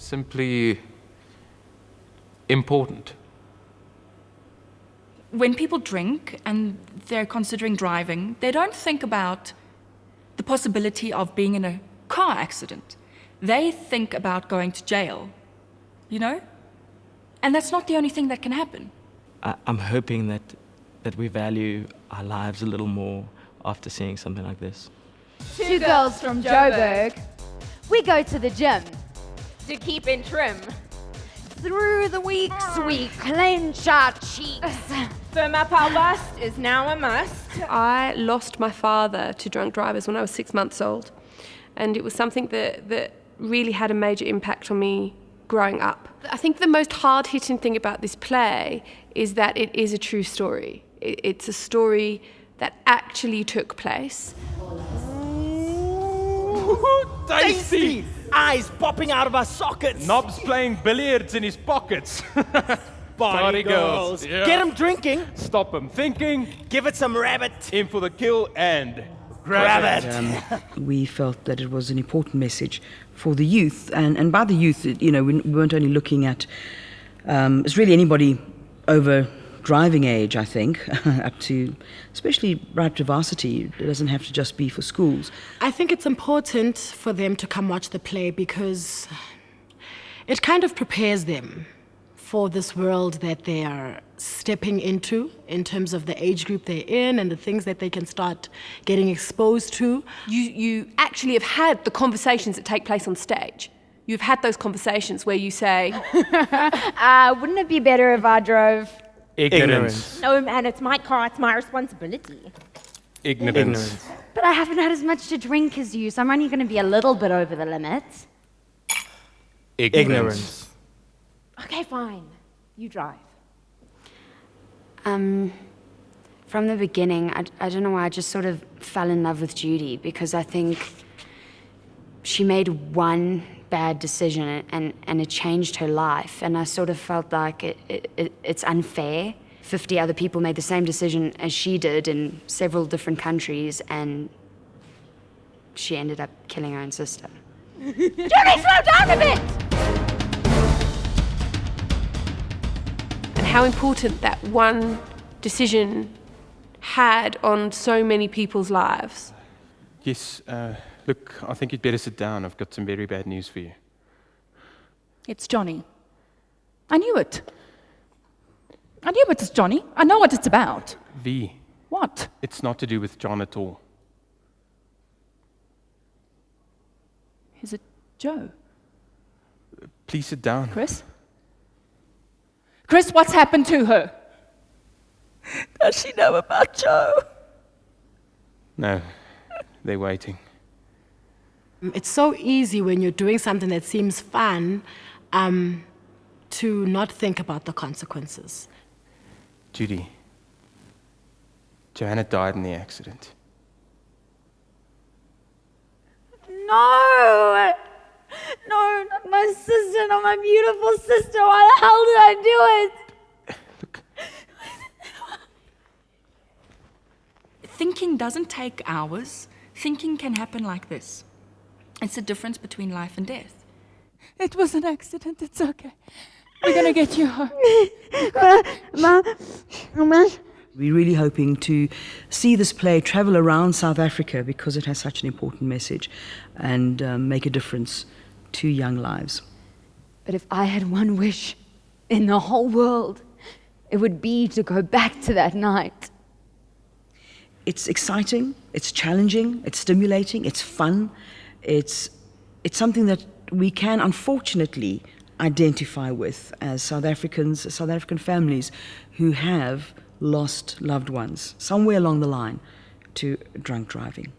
simply important. When people drink and they're considering driving, they don't think about the possibility of being in a car accident. They think about going to jail, you know? And that's not the only thing that can happen. I'm hoping that we value our lives a little more after seeing something like this. Two girls from Joburg. We go to the gym. To keep in trim. Through the weeks, we clench our cheeks. Firm up our bust is now a must. I lost my father to drunk drivers when I was 6 months old. And it was something that really had a major impact on me growing up. I think the most hard-hitting thing about this play is that it is a true story. It's a story that actually took place. Tasty! Eyes popping out of our sockets. Knobs playing billiards in his pockets. Party girls. Yeah. Get him drinking. Stop him thinking. Give it some rabbit. In for the kill and Grab it. We felt that it was an important message for the youth, and by the youth, we weren't only looking at, it's really anybody over driving age, I think, up to, especially right to varsity. It doesn't have to just be for schools. I think it's important for them to come watch the play because it kind of prepares them for this world that they are stepping into in terms of the age group they're in and the things that they can start getting exposed to. You actually have had the conversations that take place on stage. You've had those conversations where you say, wouldn't it be better if I drove? ignorance. No, man, it's my car, it's my responsibility. Ignorance. But I haven't had as much to drink as you, so I'm only going to be a little bit over the limit. Ignorance. Okay, fine. You drive. From the beginning, I don't know why, I just sort of fell in love with Judy because I think she made one bad decision and it changed her life. And I sort of felt like it's unfair. 50 other people made the same decision as she did in several different countries, and she ended up killing her own sister. Judy, slow down a bit! and how important that one decision had on so many people's lives. Yes, look, I think you'd better sit down. I've got some very bad news for you. It's Johnny. I knew it. I knew it was Johnny. I know what it's about. V. What? It's not to do with John at all. Is it Joe? Please sit down. Chris? Chris, what's happened to her? Does she know about Joe? No, they're waiting. It's so easy when you're doing something that seems fun to not think about the consequences. Judy, Joanna died in the accident. No! No, not my sister, not my beautiful sister. Why the hell did I do it? Look. Thinking doesn't take hours. Thinking can happen like this. It's the difference between life and death. It was an accident. It's okay. We're going to get you home. Mama. We're really hoping to see this play travel around South Africa because it has such an important message and make a difference to young lives. But if I had one wish in the whole world, it would be to go back to that night. It's exciting, it's challenging, it's stimulating, it's fun. It's something that we can unfortunately identify with as South Africans, South African families who have lost loved ones somewhere along the line to drunk driving.